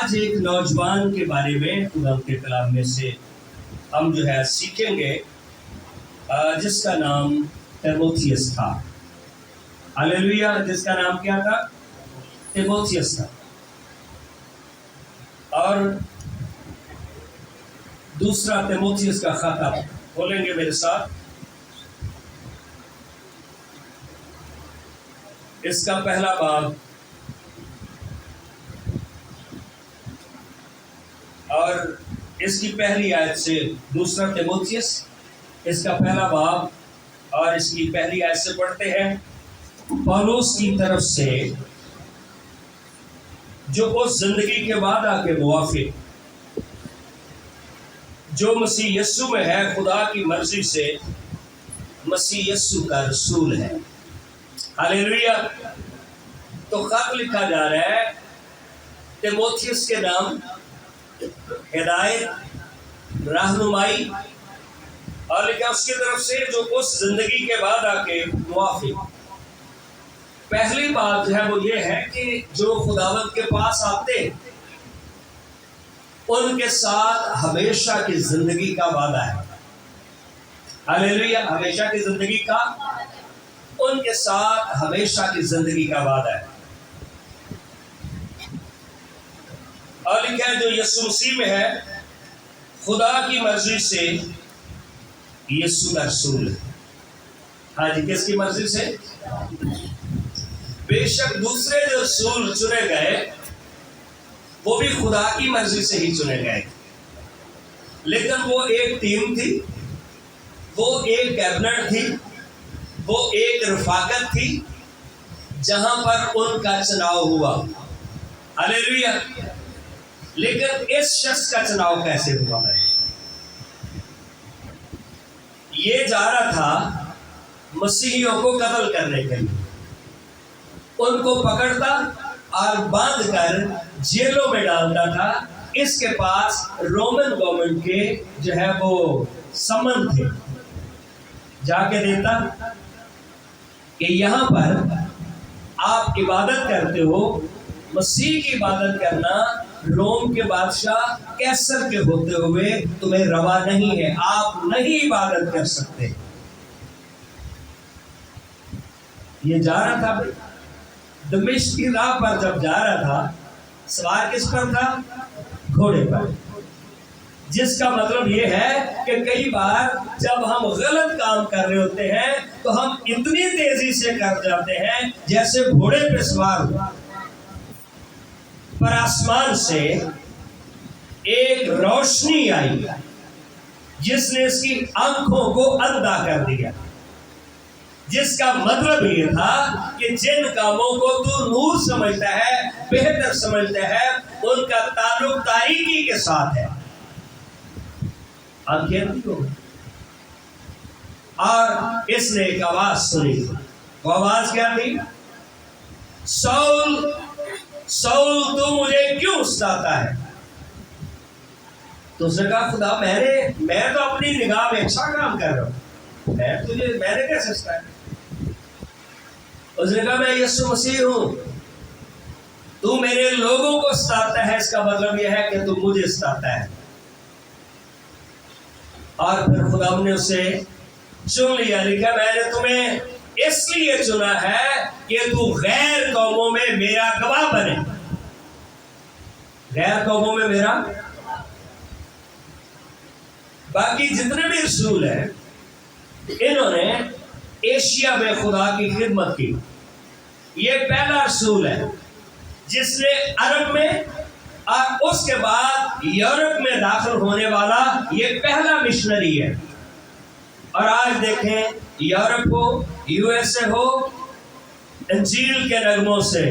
आज एक नौजवान के बारे में खुदा के कलाम में से हम जो है सीखेंगे, जिसका नाम तीमुथियुस था। हालेलुया। जिसका नाम क्या था? तीमुथियुस था। और दूसरा तीमुथियुस का खत आप खोलेंगे मेरे साथ। इसका पहला बाब और इसकी पहली आयत से, दूसरा तीमुथियुस इसका पहला बाब और इसकी पहली आयत से पढ़ते हैं। पौलुस की तरफ से, जो उस जिंदगी के वादा के मुवाफिक, जो मसीह यस्सु में है, खुदा की मर्जी से मसीह यस्सु का रसूल है। हालेलुया। तो खत लिखा जा रहा है तीमुथियुस के नाम, हिदायत, रहनुमाई, और लिखा उसकी तरफ से जो उस जिंदगी के वादा के मुवाफिक। पहली बात जो है वो ये है कि जो खुदावंद के पास आते उनके साथ हमेशा की जिंदगी का वादा है। हालेलुया। हमेशा की जिंदगी का, उनके साथ हमेशा की जिंदगी का वादा है। और लिखा है जो यीशु मसीह में है, खुदा की मर्जी से यीशु का रसूल है। हाँ जी, किसकी मर्जी से? बेशक दूसरे जो रसूल चुने गए वो भी खुदा की मर्जी से ही चुने गए, लेकिन वो एक टीम थी, वो एक कैबिनेट थी, वो एक रफाकत थी जहां पर उनका चुनाव हुआ। हालेलुया। लेकिन इस शख्स का चुनाव कैसे हुआ है? ये जा रहा था मसीहियों को कत्ल करने के लिए, उनको पकड़ता और बांध कर जेलों में डालता था। इसके पास रोमन गवर्नमेंट के जो है वो सम्मन थे, जाके देता कि यहाँ पर आप इबादत करते हो, मसीह की इबादत करना रोम के बादशाह कैसर के होते हुए तुम्हें रवा नहीं है, आप नहीं इबादत कर सकते। ये जा रहा था दमिश्क की राह पर, जब जा रहा था सवार किस पर था? घोड़े पर। जिसका मतलब ये है कि कई बार जब हम गलत काम कर रहे होते हैं तो हम इतनी तेजी से कर जाते हैं जैसे घोड़े पे सवार हुआ, पर आसमान से एक रोशनी आई जिसने इसकी आंखों को अंधा कर दिया। जिसका मतलब ये था कि जिन कामों को तू नूर समझता है, बेहतर समझता है, उनका ताल्लुक तारीकी के साथ है। और इसने एक आवाज सुनी। वो आवाज क्या थी? सौल सौल, तू मुझे क्यों सताता है? तो उसने कहा, खुदा मैं तो अपनी निगाह में अच्छा काम कर रहा हूं, मैंने कैसे सताया? उसने कहा, मैं यीशु मसीह हूं, तू मेरे लोगों को सताता है, इसका मतलब यह है कि तू मुझे सताता है। और फिर खुदा ने उसे चुन लिया। लिखा, मैंने तुम्हें इसलिए चुना है कि तू गैर कौमों में मेरा गवाह बने। गैर कौमों में मेरा, बाकी जितने भी रसूल हैं इन्होंने एशिया में खुदा की खिदमत की। ये पहला रसूल है जिसने अरब में और उसके बाद यूरोप में दाखिल होने वाला ये पहला मिशनरी है। और आज देखें, यूरोप हो, यूएसए हो, इंजील के नगमों से,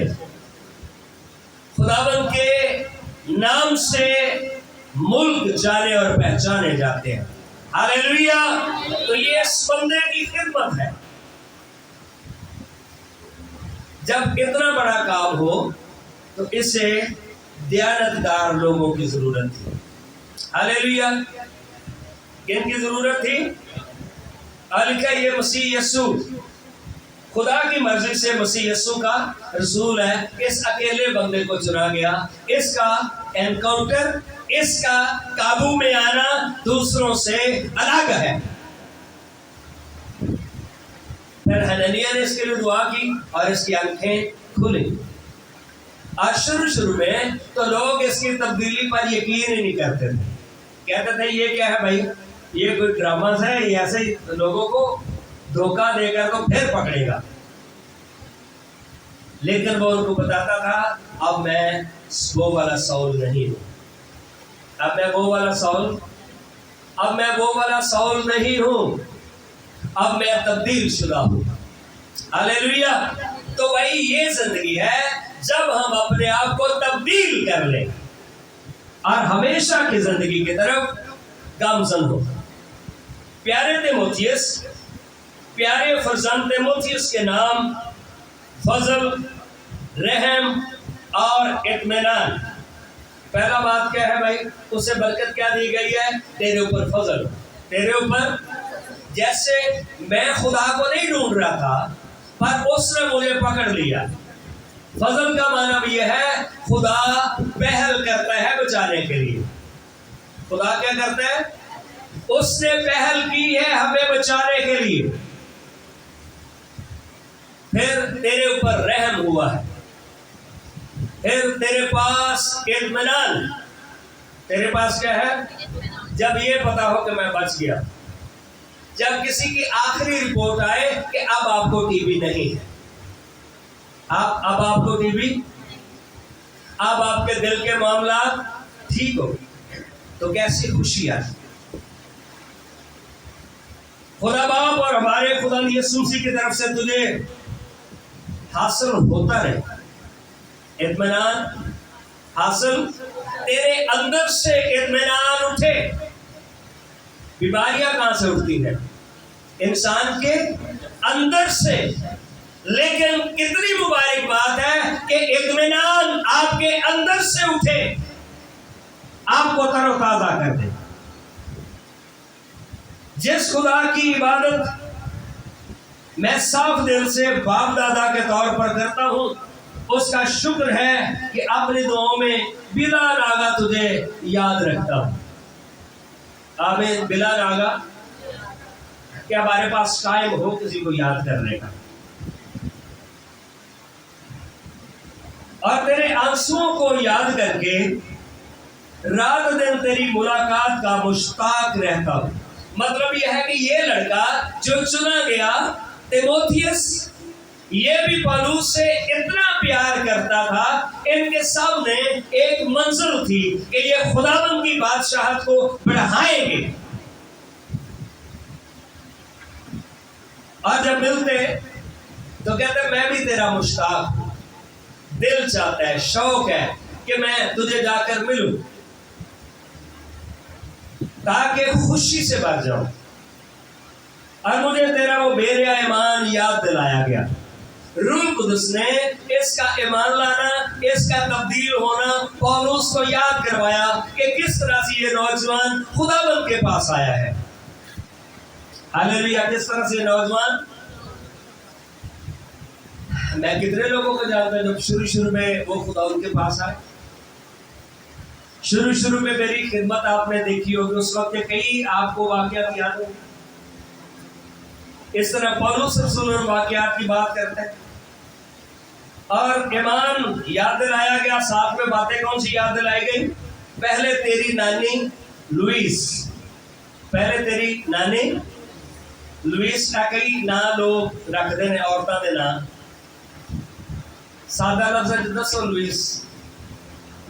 खुदावंद के नाम से मुल्क जाने और पहचाने जाते हैं। हालेलुया। तो ये इस बंदे की खिदमत है। जब इतना बड़ा काम हो तो इसे दयानतदार लोगों की जरूरत थी। हालेलुया। किनकी जरूरत थी? लिखा, ये मसीह यीशु खुदा की मर्जी से मसीह यीशु का रसूल है। इस अकेले बंदे को चुना गया। इसका एनकाउंटर, इसका काबू में आना दूसरों से अलग है। फिर हननिया ने इसके लिए दुआ की और इसकी आंखें खुली। और शुरू में तो लोग इसकी तब्दीली पर यकीन ही नहीं करते थे। कहते थे ये क्या है भाई, ये कोई ड्रामा है, ये ऐसे ही लोगों को धोखा देकर तो फिर पकड़ेगा। लेकिन वो उनको बताता था अब मैं वो वाला सौल नहीं हूं, अब मैं वो वाला सौल नहीं हूं, अब मैं तब्दील शुदा हूं। हालेलुया। तो भाई ये जिंदगी है जब हम अपने आप को तब्दील कर लें और हमेशा की जिंदगी की तरफ गामजन हो। प्यारे तिमोथियस, प्यारे फरजंद तिमोथियस के नाम फजल, रहम और इत्मीनान। पहला बात क्या है भाई, उसे बरकत क्या दी गई है? तेरे ऊपर फजल, तेरे ऊपर। जैसे मैं खुदा को नहीं ढूंढ रहा था पर उसने मुझे पकड़ लिया। फजल का माना भी यह है खुदा पहल करता है बचाने के लिए। खुदा क्या करता है? उसने पहल की है हमें बचाने के लिए। फिर तेरे ऊपर रहम हुआ है, फिर तेरे पास इत्मीनान। तेरे पास क्या है? जब ये पता हो कि मैं बच गया, जब किसी की आखिरी रिपोर्ट आए कि अब आपको टीबी नहीं है, अब आपको टीबी, अब आपके दिल के मामला ठीक हो, तो कैसी खुशी आई। खुदा बाप और हमारे खुदा यीशु मसीह की तरफ से तुझे हासिल होता रहे इत्मीनान हासिल, तेरे अंदर से इत्मीनान उठे। बीमारियां कहां से उठती हैं? इंसान के अंदर से। लेकिन कितनी मुबारक बात है कि इत्मीनान आपके अंदर से उठे, आपको तरोताजा कर दे। जिस खुदा की इबादत मैं साफ दिल से बाप दादा के तौर पर करता हूं, उसका शुक्र है कि अपनी दुआओं में बिला नागा तुझे याद रखता हूं। आमीन। बिला नागा कि हमारे पास टाइम हो किसी को याद करने का, और तेरे आंसुओं को याद करके रात दिन तेरी मुलाकात का मुश्ताक रहता हूं। मतलब यह है कि ये लड़का जो चुना गया तिमोथियस, ये भी पौलुस से इतना प्यार करता था, इनके सामने एक मंजिल थी कि ये खुदावंद की बादशाहत को बढ़ाएंगे। और जब मिलते तो कहते मैं भी तेरा मुश्ताक हूं, दिल चाहता है, शौक है कि मैं तुझे जाकर मिलूं ताकि खुशी से भर जाऊं। और मुझे तेरा वो बेरिया ईमान याद दिलाया गया। रूह कुदस ने इसका ईमान लाना, इसका तब्दील होना पौलुस को याद करवाया कि किस तरह से ये नौजवान खुदावंद के पास आया है। हालेलुया। किस तरह से नौजवान, मैं कितने लोगों को जानता हूं जब शुरू में वो खुदावंद के पास आए। शुरू में मेरी खिदमत आपने देखी होगी, उस वक्त के कई आपको वाकयात याद होंगे। इस तरह पौलुस रसूल वाकयात की बात करते हैं और ईमान याद दिलाया गया। साथ में बातें कौन सी याद दिलाई गई? पहले तेरी नानी लुइस, पहले तेरी नानी लुइस का कई ना लोग रखते हैं औरतों के नाम। सादा लफ्ज दसो Louis,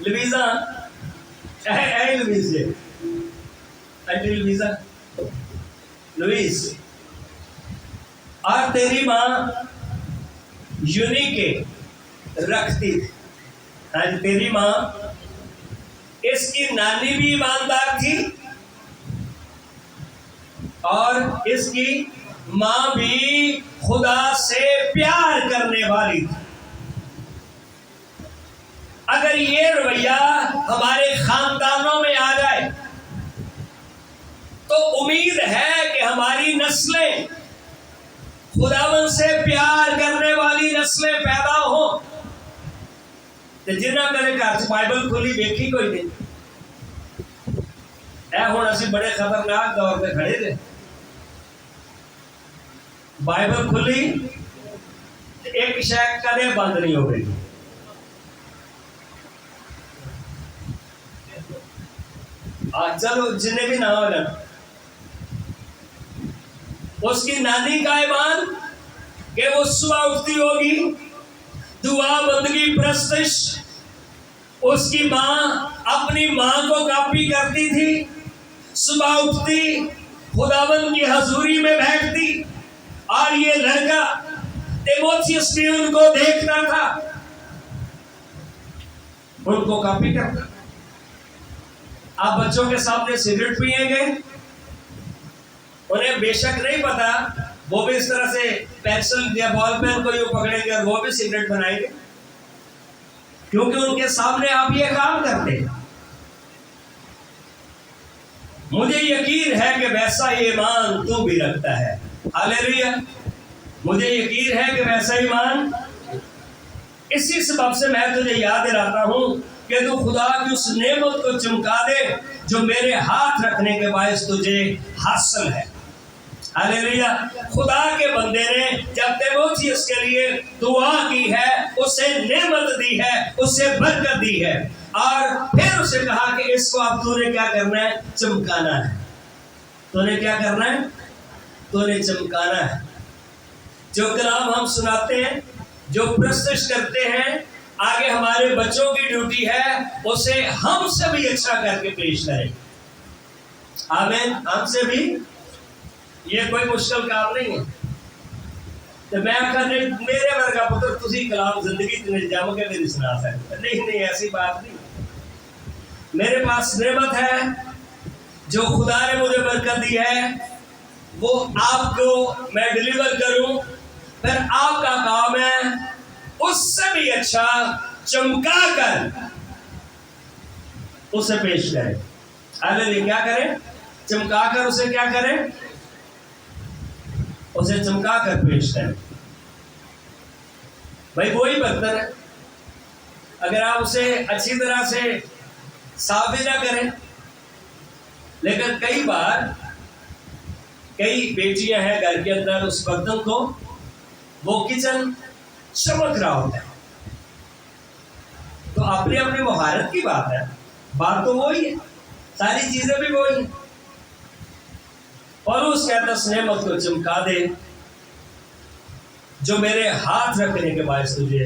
Louisa, Louis aunty Louisa, Louis. और तेरी माँ यूनिके रखती थी। हाँ, तेरी माँ, इसकी नानी भी ईमानदार थी और इसकी माँ भी खुदा से प्यार करने वाली थी। अगर ये रवैया हमारे खानदानों में आ जाए तो उम्मीद है कि हमारी नस्लें खुदावन से प्यार करने वाली नस्लें पैदा हो। जिन्हें मेरे घर च बाइबल खुली वेखी कोई नहीं। हुण असीं बड़े खतरनाक दौर पे खड़े थे। बाइबल खुली एक शय कदे बंद नहीं हो गई। चलो जिन्हें भी ना हो उसकी नानी का ईमान कि वो सुबह उठती होगी, दुआ बंदगी प्रस्तश। उसकी माँ अपनी माँ को कॉपी करती थी, सुबह उठती खुदावन की हजूरी में बैठती और ये लड़का तीमुथियुस भी उनको देखता था, उनको कॉपी करता। आप बच्चों के सामने सिगरेट पिएंगे, उन्हें बेशक नहीं पता, वो भी इस तरह से पेंसिल या बॉल पेन को यूं पकड़ेंगे और वो भी सिगरेट बनाएंगे, क्योंकि उनके सामने आप ये काम करते हैं। मुझे यकीन है कि वैसा ईमान तू भी रखता है। हालेलुया। मुझे यकीन है कि वैसा ईमान। इसी सबब से मैं तुझे याद दिलाता हूं कि तू खुदा की उस नेमत को चमका दे जो मेरे हाथ रखने के बायस तुझे हासिल है। हालेलुया। खुदा के बंदे ने जब तीमुथियुस के लिए दुआ की है, उसे नेमत दी है, उसे बरकत दी है और फिर उसे कहा कि इसको अब तूने क्या करना है? चमकाना है। तूने क्या करना है? तूने चमकाना है। जो कलाम हम सुनाते हैं, जो प्रस्तुत करते हैं, आगे हमारे बच्चों की ड्यूटी है उसे हमसे भी अच्छा करके पेश करें। आमीन। हमसे भी। ये कोई मुश्किल काम नहीं है। तो मैं कहने मेरे वर्गा पुत्र तुसी कलाम जिंदगी तेरे जम के मेरी सुना सकते नहीं, ऐसी बात नहीं। मेरे पास नेमत है जो खुदा ने मुझे बरकत दी है, वो आपको मैं डिलीवर करूं, फिर आपका काम है उससे भी अच्छा चमका कर उसे पेश करें। हालेलुया। क्या करें? चमका कर उसे क्या करें? उसे चमका कर पेश करें। भाई वही बर्तन है, अगर आप उसे अच्छी तरह से साफ भी ना करें। लेकिन कई बार कई बेटियां हैं घर के अंदर, उस बर्तन को वो किचन चमक रहा होता है, तो अपनी अपनी महारत की बात है, बात तो वही है, सारी चीजें भी वही है। और उस कहता नेमत को चमका दे जो मेरे हाथ रखने के बाद तुझे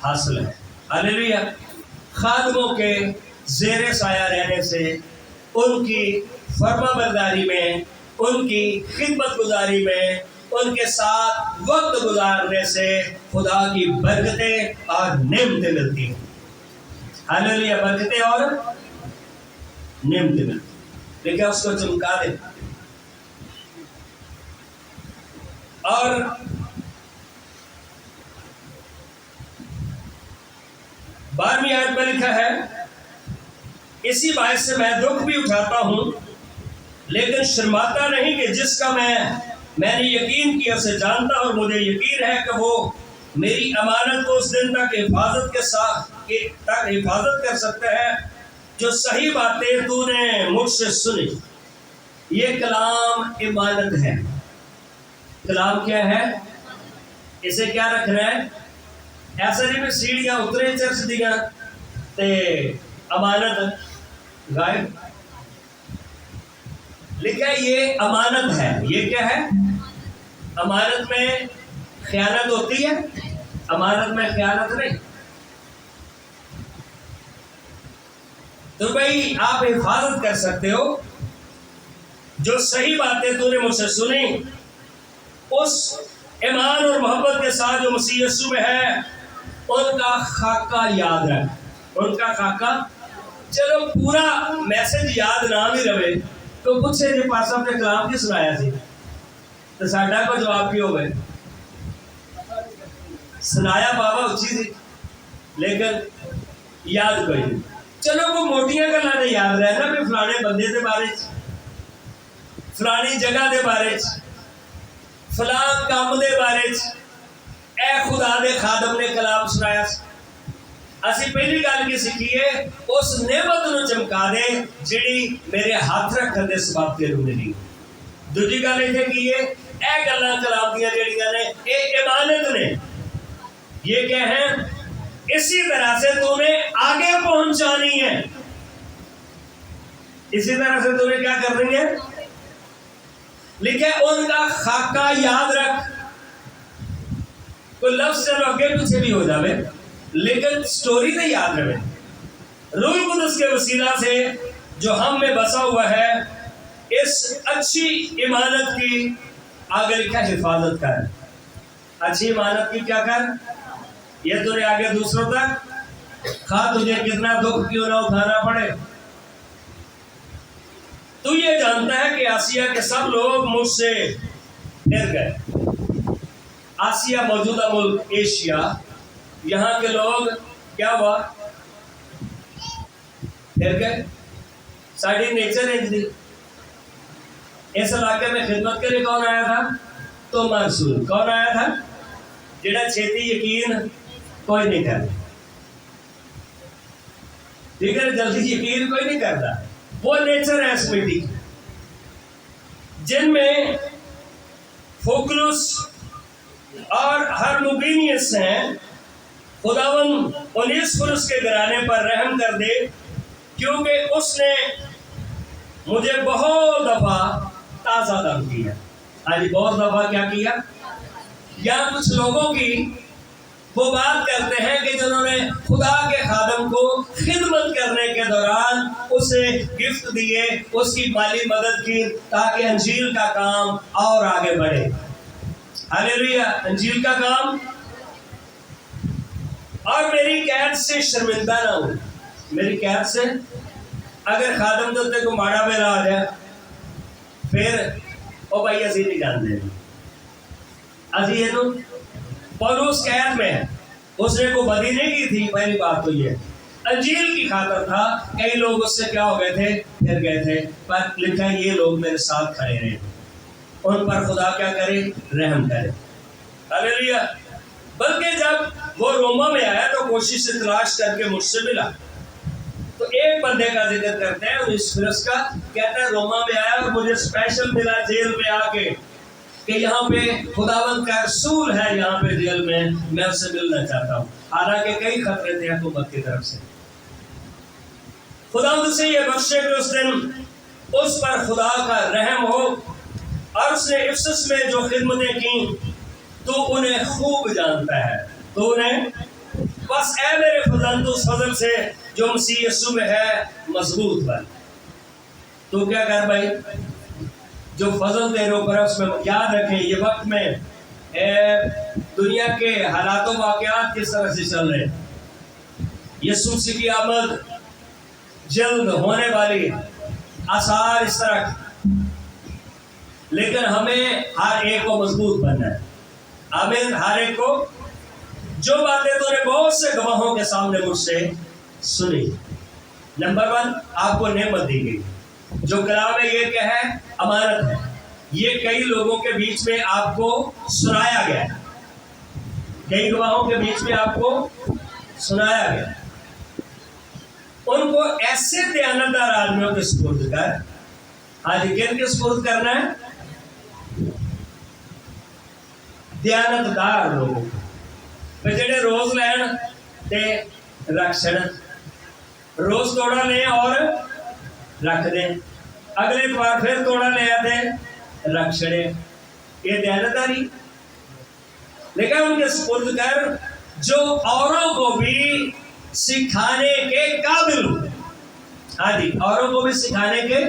हासिल है। हालेलुया। खादमों के ज़ेरे साया रहने से, उनकी फरमाबरदारी में, उनकी खिदमत गुजारी में, उनके साथ वक्त गुजारने से खुदा की बरकतें और नेमतें मिलती हैं। हालेलुया। बरकतें और नेमतें मिलती। लेकिन उसको चमका दे। और बारहवीं आयत में लिखा है, इसी बात से मैं दुख भी उठाता हूं लेकिन शर्माता नहीं कि जिसका मैंने यकीन किया उसे जानता, और मुझे यकीन है कि वो मेरी अमानत को उस दिन तक हिफाजत कर सकता है जो सही बातें तूने मुझसे सुनी। ये कलाम इमानत है। कलाम क्या है? इसे क्या रखना है? ऐसा नहीं भी सीढ़ियां उतरे चर्च दिया ते अमानत गायब। लिखा है ये अमानत है। ये क्या है? अमानत में खयानत होती है, अमानत में खयानत नहीं। तो भाई आप हिफाजत कर सकते हो, जो सही बातें तूने मुझसे सुनी उस ईमान और मोहब्बत के साथ जो मसीह यीशु में है, उनका खाका याद रख। उनका खाका, चलो पूरा मैसेज याद ना भी रहे तो पूछे जो पास अपने कलाम की सुनाया थी तो साडा को जवाब क्यों गए? सुनाया बाबा उची थी लेकिन याद कोई नहीं। चलो वो मोटियां गल्लां ने याद रहना भी फलाने बंदे के बारे, फलानी जगह के बारे, फलां काम दे बारे ए खुदा दे खादम ने कलाम सुनाया। असी पहली गल की सीखीए उस नेमत नूं चमका दे जिहड़ी मेरे हाथ रखण दे सबब ते मिली। दूजी गल इत्थे की है ए गल्लां कलाम दियां जिहड़ियां ने ए इमानत ने। ये क्या है? इसी तरह से तूने आगे पहुंचानी है। इसी तरह से तूने क्या करनी है? लिखे उनका खाका याद रख। कोई लफ्ज चलो अगे पीछे भी हो जावे लेकिन स्टोरी तो याद रहे। रूह कुदस के वसीला से जो हम में बसा हुआ है इस अच्छी इमानत की आगे लिखा हिफाजत कर। अच्छी इमानत की क्या कर? ये तूने आगे दूसरों तक खा तुझे कितना दुख क्यों ना उठाना पड़े। तू ये जानता है कि आसिया के सब लोग मुझसे फिर गए। आसिया मौजूदा मुल्क एशिया, यहाँ के लोग क्या हुआ? फिर गए। साड़ी नेचर है जी। इस इलाके में खिदमत के लिए कौन आया था? तो रसूल। कौन आया था? जिहड़ा छेती यकीन कोई नहीं करता। ठीक है, जल्दी यकीन कोई नहीं करता। वो नेचर है इस मिट्टी की जिनमें फोकलुस और हरमुगीनियस हैं। खुदावन ओनेसिफोरुस के घराने पर रहम कर दे क्योंकि उसने मुझे बहुत दफा ताज़ा दम किया। आज बहुत दफा क्या किया? या कुछ लोगों की वो बात करते हैं कि जिन्होंने खुदा के खादम को खिदमत करने के दौरान उसे गिफ्ट दिए, उसकी माली मदद की ताकि अंजील का काम और आगे बढ़े। हालेलुया। अंजील का काम। और मेरी कैद से शर्मिंदा ना हो। मेरी कैद से अगर खादम दत्ते को माड़ा बेला आ जाए फिर ओ भाई असी नहीं जानते। असी ये पौलुस कैद में है, उसने को बदी नहीं की थी। पहली बात तो ये अंजील की खातर था। कई लोग उससे क्या हो गए थे? फिर गए थे। पर लिखा है ये लोग मेरे साथ खड़े रहे, उन पर खुदा क्या करे? रहम करे। हालेलुया। बल्कि जब वो रोमा में आया तो कोशिश से तलाश करके मुझसे मिला। तो एक बंदे का जिक्र करते हैं ओनेसिफोरुस का। कहता है रोमा में आया और मुझे स्पेशल मिला जेल में आके कि यहाँ पे खुदावंद का रसूल है, यहाँ पे जेल में, मैं उससे मिलना चाहता हूँ। हालांकि कई खतरे थे हुकूमत की तरफ से। खुदावंद से ये बख्शे कि उस दिन उस पर खुदा का रहम हो। और उसने इफसस में जो खिदमतें की तो उन्हें खूब जानता है। तो उन्हें बस ऐ मेरे खुदावंद उस फजल से जो मसीह यीशु में है मजबूत बन। तो क्या कर भाई? जो फजल तेरे ऊपर है उसमें याद रखें ये वक्त में दुनिया के हालातों वाकयात किस तरह से चल रहे हैं। यीशु मसीह की आमद जल्द होने वाली, आसार इस तरह। लेकिन हमें हर एक को मजबूत बनना है। आमीन। हर एक को जो बातें तूने बहुत से गवाहों के सामने मुझसे सुनी। नंबर 1 आपको नेमत दी गई। जो कलाम है ये क्या है? अमानत है। ये कई लोगों के बीच में आपको सुनाया गया, कई गवाहों के बीच में आपको सुनाया गया। उनको ऐसे दयानतदार आदमियों के सुपुर्द कर। आज किन के सुपुर्द करना है? दयानतदार लोगों को, जेडे रोज लैन ते रक्षण, रोज तोड़ा लें और रख दें, अगले बार फिर तोड़ा ले आते रक्षण। ये दयानतदारी। लेकिन उनके सुपुर्द कर जो औरों को भी सिखाने के काबिल हो। हाँ जी, औरों को भी सिखाने के।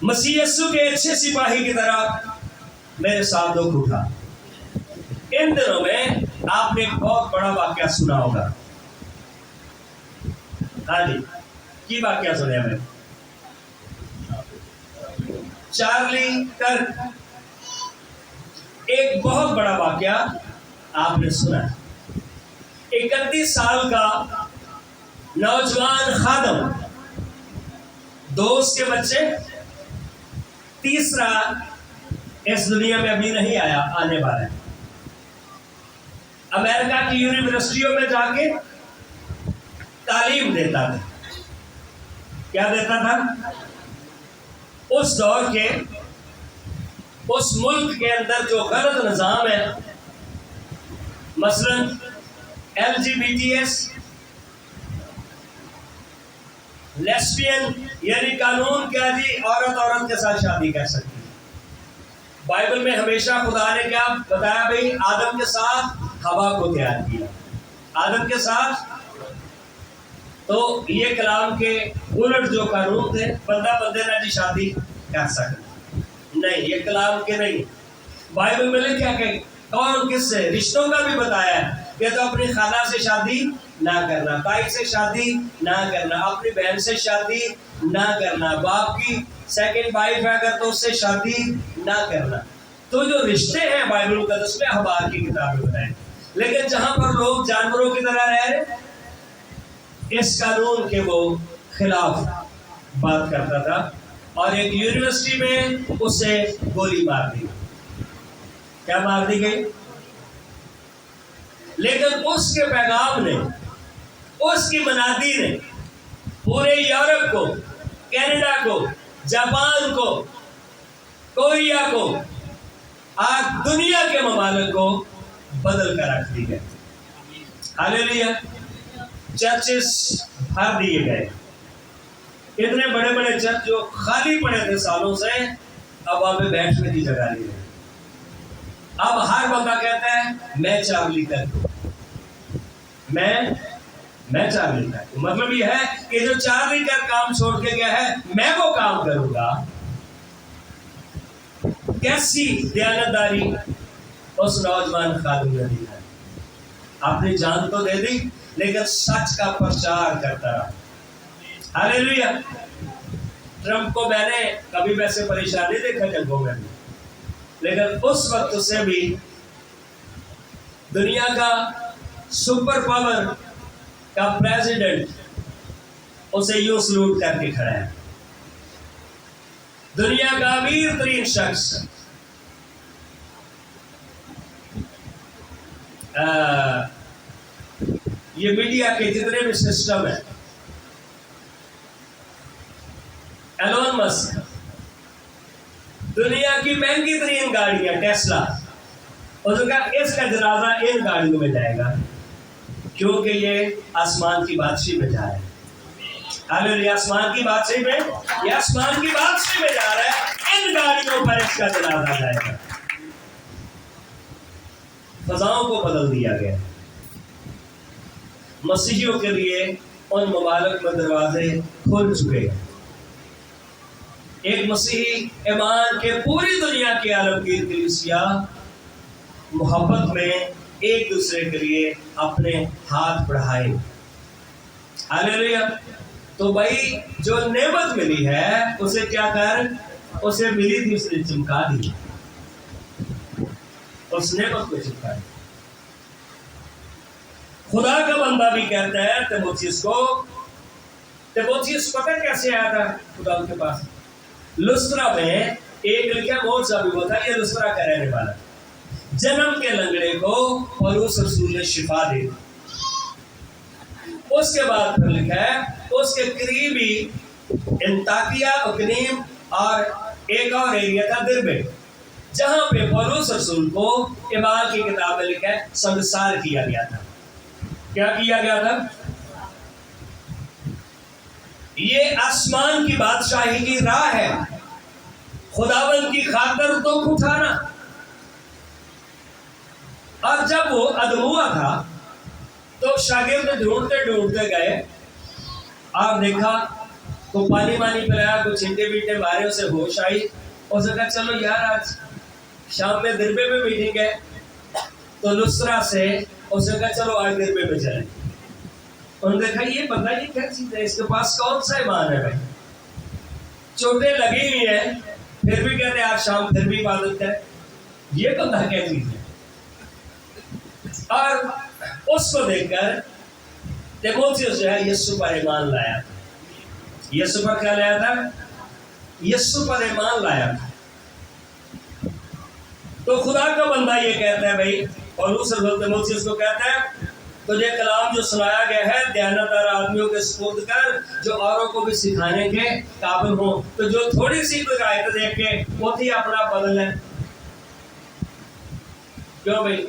मसीह यीशु के अच्छे सिपाही की तरह मेरे साथ दुख उठा। इन दिनों में आपने एक बहुत बड़ा वाक्य सुना होगा। हाँ जी, की वाक्य सुने हमें? चार्ली कर्क। एक बहुत बड़ा वाक्य आपने सुना। 31 साल का नौजवान खादम, दोस्त के बच्चे तीसरा इस दुनिया में अभी नहीं आया, आने वाला है। अमेरिका की यूनिवर्सिटियों में जाके तालीम देता था। क्या देता था? उस दौर के, उस मुल्क के अंदर जो गलत निज़ाम है, मसलन LGBTS, लेस्बियन, यानी कानून क्या जी, औरत औरत के साथ शादी कर सकती है। बाइबल में हमेशा खुदा ने क्या बताया? भाई आदम के साथ हवा को तैयार किया, आदम के साथ। तो ये कलाम के उलट जो कानून थे, बंदा बंदे ना जी शादी कर सकते नहीं, ये कलाम के नहीं। बाइबल में लिखा क्या? कौन किससे? रिश्तों का भी बताया है कि तो अपनी खाला से शादी ना करना, ताई से शादी ना करना, अपनी बहन से शादी ना करना, बाप की सेकंड वाइफ है अगर तो उससे शादी ना करना। तो जो रिश्ते हैं बाइबल मुकद्दस में हबार की किताबें बताएं। लेकिन जहां पर लोग जानवरों की तरह रह रहे, इस कानून के वो खिलाफ बात करता था और एक यूनिवर्सिटी में उसे गोली मार दी। क्या मार दी गई? लेकिन उसके पैगाम ने, उसकी मनादी ने पूरे यूरोप को, कनाडा को, जापान को, कोरिया को, आज दुनिया के ममालिक को बदल कर रख दी गए। हालेलुया। चर्चेस भर दिए गए, इतने बड़े बड़े चर्च जो खाली पड़े थे सालों से, अब वहां पे बैठने की जगह नहीं है। अब हर बंदा कहता है मैं 4 लीटर, मैं 4 लीटर। मतलब ये है कि जो 4 लीटर काम छोड़ के गया है, मैं वो काम करूंगा। कैसी दयानतदारी उस नौजवान खादिम ने दी है। आपने जान तो दे दी, लेकिन सच का प्रचार करता रहा। हालेलुया। ट्रंप को मैंने कभी वैसे परेशान नहीं देखा जंगों में भी, लेकिन उस वक्त से भी दुनिया का सुपर पावर का प्रेसिडेंट उसे यूं सलूट करके खड़ा है। दुनिया का अमीर तरीन शख्स ये मीडिया के जितने भी सिस्टम है, एलोन मस्क, दुनिया की महंगी तरीन गाड़ियां टेस्ला, उसका इसका जनाजा इन गाड़ियों में जाएगा, क्योंकि ये आसमान की बादशाही में जा रहा है। हालेलुया। आसमान की बादशाही में, ये आसमान की बादशाही में जा रहा है, इन गाड़ियों पर इसका जनाजा जाएगा। फजाओं को बदल दिया गया। मसीहियों के लिए उन मुबारक में दरवाजे खुल चुके हैं। एक मसीही ईमान के पूरी दुनिया के आलमगीर कलीसिया मोहब्बत में एक दूसरे के लिए अपने हाथ बढ़ाए। हालेलुया। तो भाई जो नेमत मिली है उसे क्या कर, उसे मिली थी उसने चमका दी, उस नेमत को चमका दी। खुदा का बंदा भी कहता है तिमोथियस को, तिमोथियस पता कैसे आया था खुदा के पास? लुस्त्रा में एक लिखा बहुत सा भी होता है, ये लुस्त्रा का रहने वाला, जन्म के लंगड़े को पौलुस रसूल ने शिफा दी। उसके बाद फिर लिखा है उसके करीबी अंताकिया, उकनीम और एक और एरिया था दिरबे, जहां पे पौलुस रसूल को इमाल की किताब में लिखा है संसार किया गया था। क्या किया गया था? ये आसमान की बादशाही की राह है, खुदावंद की खातर दुख उठाना। और जब वो अदम हुआ था तो शागिर्द ढूंढते ढूंढते गए और देखा तो पानी वानी पिलाया, कुछ छिंटे बीटे मारे, उसे होश आई। उसने कहा चलो यार आज शाम में दिरबे में मीटिंग है, तो लुस्त्रा से उसने कहा चलो आज दिरबे में चले। उन्होंने देखा ये बंदा ये क्या चीज है, इसके पास कौन सा ईमान है भाई, चोटें लगी हुई है फिर भी कहते आज शाम फिर भी इबादत है, ये बंदा क्या चीज है। और उसको देखकर तिमोथियस जो है यीशु पर ईमान लाया था। यीशु पर क्या लाया था? यीशु पर ईमान लाया था। तो खुदा का बंदा ये कहता है भाई, पौलुस तीमुथियुस उसको कहता है तुझे कलाम जो सुनाया गया है दयानतदार आदमियों के सुपुर्द कर, जो औरों को भी सिखाने के काबिल हो। तो जो थोड़ी सी कोई आयत देख के वो थी अपना बदल है, क्यों भाई?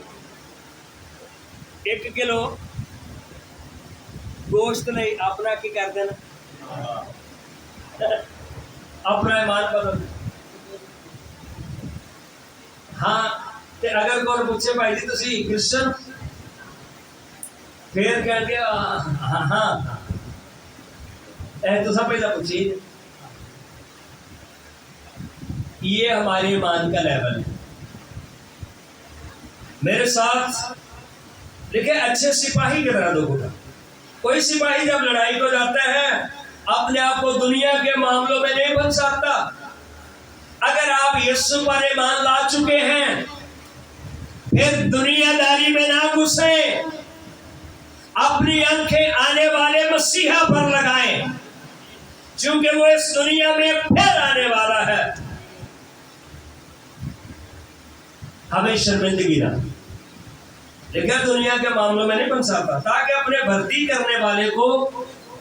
1 किलो गोश्त नहीं अपना की कर देना, अपना ईमान बदल। हाँ ते अगर कोई पूछे भाई जी तुसी क्रिश्चियन, फिर कह के हाँ हाँ तो सब पहला पूछिए, ये हमारे ईमान का लेवल है। मेरे साथ देखिए अच्छे सिपाही की तरह दो घुटा। कोई सिपाही जब लड़ाई को जाता है अपने आप को दुनिया के मामलों में नहीं बन सकता। अगर आप यीशु पर ईमान ला चुके हैं फिर दुनियादारी में ना घुसे, अपनी आंखें आने वाले मसीहा पर लगाएं, क्योंकि वो इस दुनिया में फिर आने वाला है। हमें शर्मिंदगी ना, लेकिन दुनिया के मामलों में नहीं बन सकता, ताकि अपने भर्ती करने वाले को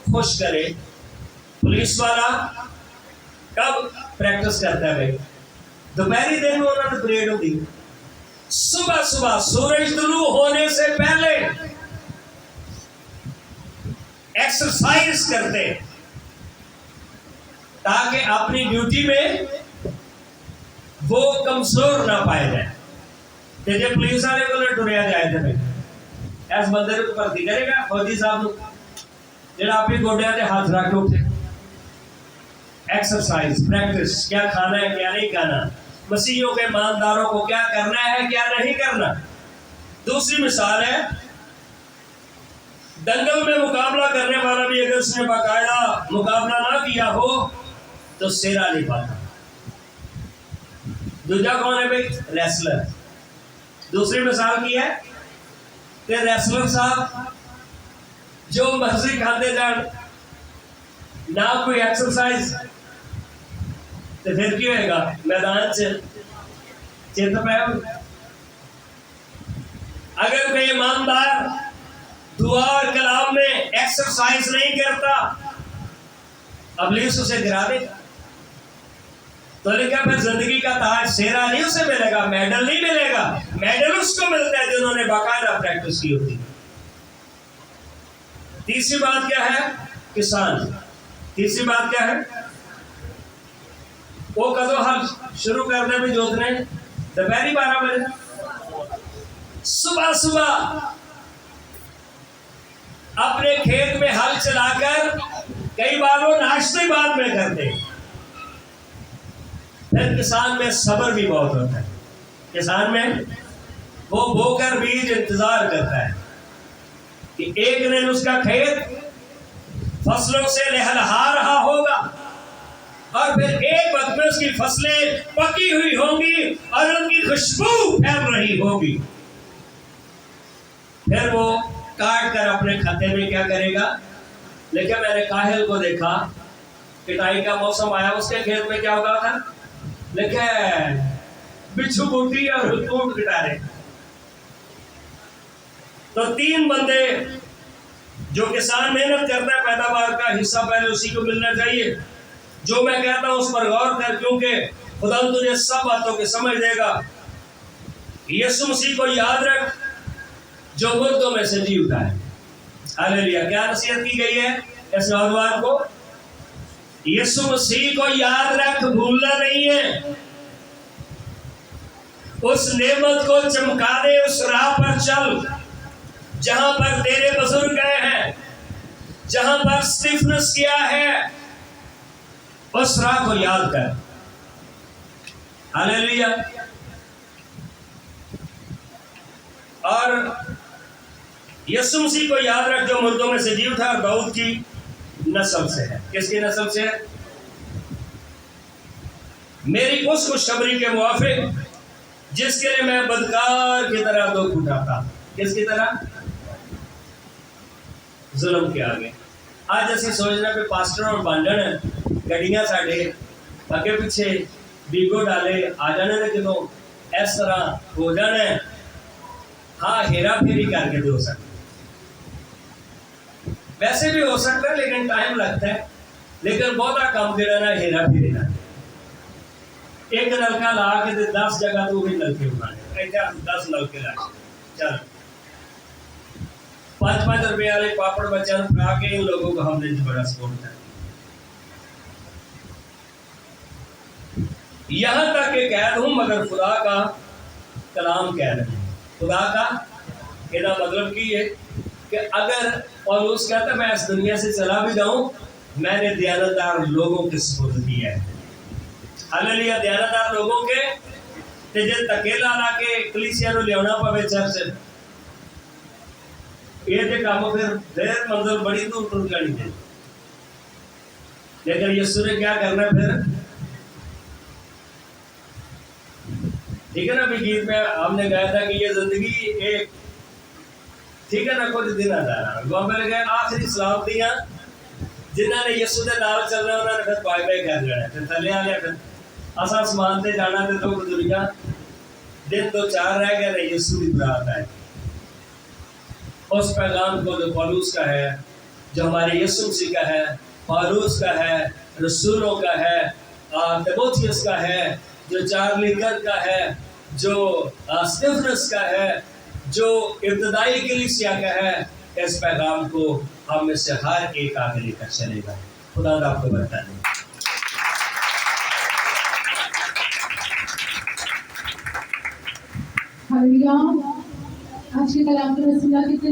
खुश करे। पुलिस वाला कब प्रैक्टिस करता है भाई? दोपहरी दिन में उन्होंने परेड होती, सुबह सुबह सूरज तुलू होने से पहले एक्सरसाइज करते, ताकि अपनी ड्यूटी में वो कमजोर ना पाए जाए। जे पुलिस वाले को टुरिया जाए थे भाई, इस बंदे को भर्ती करेगा फौजी साहब जो आप ही गोडिया के हाथ रख के उठे। एक्सरसाइज प्रैक्टिस, क्या खाना है क्या नहीं खाना, मसीहियों के ईमानदारों को क्या करना है क्या नहीं करना। दूसरी मिसाल है, दंगल में मुकाबला करने वाला भी अगर उसने बाकायदा मुकाबला ना किया हो तो सेरा नहीं पाता। दूसरा कौन है भाई? रेसलर। दूसरी मिसाल की है कि रेसलर साहब जो मर्जी खाते जान, ना कोई एक्सरसाइज, तो फिर क्या होगा? मैदान से चेत पाया। अगर कोई ईमानदार दुआ और कलाम में एक्सरसाइज नहीं करता, अबलीस उसे गिरा देगा। तो लिखा फिर जिंदगी का ताज सेरा नहीं उसे मिलेगा, मेडल नहीं मिलेगा। मेडल उसको मिलता है जिन्होंने बाकायदा प्रैक्टिस की होती। तीसरी बात क्या है? किसान। तीसरी बात क्या है? वो कदो हल शुरू करने में जोतने दोपहरी 12 बजे, सुबह सुबह अपने खेत में हल चलाकर, कई बार वो नाश्ते बाद में करते। फिर किसान में सब्र भी बहुत होता है। किसान में वो बोकर बीज इंतजार करता है कि एक दिन उसका खेत फसलों से लहलहा रहा होगा और फिर एक वक्त में उसकी फसलें पकी हुई होंगी और उनकी खुशबू फैल रही होगी। फिर वो काट कर अपने खत्ते में क्या करेगा? लेकिन मैंने काहिल को देखा, पिटाई का मौसम आया, उसके खेत में क्या होगा था? लेकिन बिच्छू बूटी और हुकूमत गिटारे। तो 3 बंदे, जो किसान मेहनत करता है पैदावार का हिस्सा पहले उसी को मिलना चाहिए। जो मैं कहता हूं उस पर गौर कर, क्योंकि खुदा तुझे सब बातों की समझ देगा। यीशु मसीह को याद रख जो मुर्दों में से जी उठा है। हालेलुया। क्या नसीहत की गई है इस नौजवान को? यीशु मसीह को याद रख, भूलना नहीं है। उस नेमत को चमका दे, उस राह पर चल जहां पर तेरे बुजुर्ग गए हैं, जहां पर स्टीफनस किया है, उस राह को याद कर। हालेलुया। और यीशु मसीह को याद रख जो मुर्दों में से जी उठा, दाऊद की नस्ल से है। किसकी नस्ल से है? मेरी उस खुशखबरी के मुआफिक जिसके लिए मैं बदकार की तरह दुख उठाता। किसकी तरह? जुल्म के आगे। आज असं सोचना कि पास्टर और बांधन गड्डियां साढ़े अगे पिछे बीगो डाले आ जाने ने, जो इस तरह हो जाना है। हाँ, हेरा फेरी करके भी हो सकता, वैसे भी हो सकता है, लेकिन टाइम लगता है। लेकिन बहुता काम जो ना हेरा फेरी ना, एक नलका ला के 10 जगह तो भी नलके उठाने, 10 नलके ला चल 5-5 रुपये वाले पापड़ बच्चन खा के इन लोगों को हमने बड़ा सपोर्ट किया। यहां तक कि कैद हूं मगर खुदा का कलाम कह रहे हैं। खुदा का ਇਹਦਾ मतलब की है कि अगर पौलुस कहता मैं इस दुनिया से चला भी जाऊं, मैंने दयानतदार लोगों के सुपुर्द किया है। हालेलुया, दयानतदार लोगों के ते जे धक्केला ला के कलीसिया ਨੂੰ ਲਿਆਉਣਾ ਪਵੇ ਚਰਚ, ਇਹ ਤੇ ਕੰਮ फिर मंजिल बड़ी दूर टूट जानी है। लेकिन यीशु ने क्या करना फिर, ठीक है ना। अभी गीत में हमने गाया था कि ये जिंदगी एक, ठीक है ना, कुछ दिन गोमेल गए आखिरी सलामतियां जिन्होंने यीशु के नाल चलना उन्होंने फिर बाय बाय कर लेना, फिर थले आ लिया, फिर असा आसमान से जाना तो दुख दुनिया दिन 2-4 रह गए ना, यीशु की बरात है। उस पैगाम को जो पौलुस का है, जो हमारे यीशु मसीह का है, पौलुस का है, रसूलों का है, तिमोथियस का है, जो चार्ली गर्ग का है, जो स्टीफनस का है, जो इब्तदाई कलीसिया का है, इस पैगाम को हम में से हर एक आगे लेकर चलेगा। खुदा आपको बता दें। हालेलुया। आज के कलाम के वसीला कितने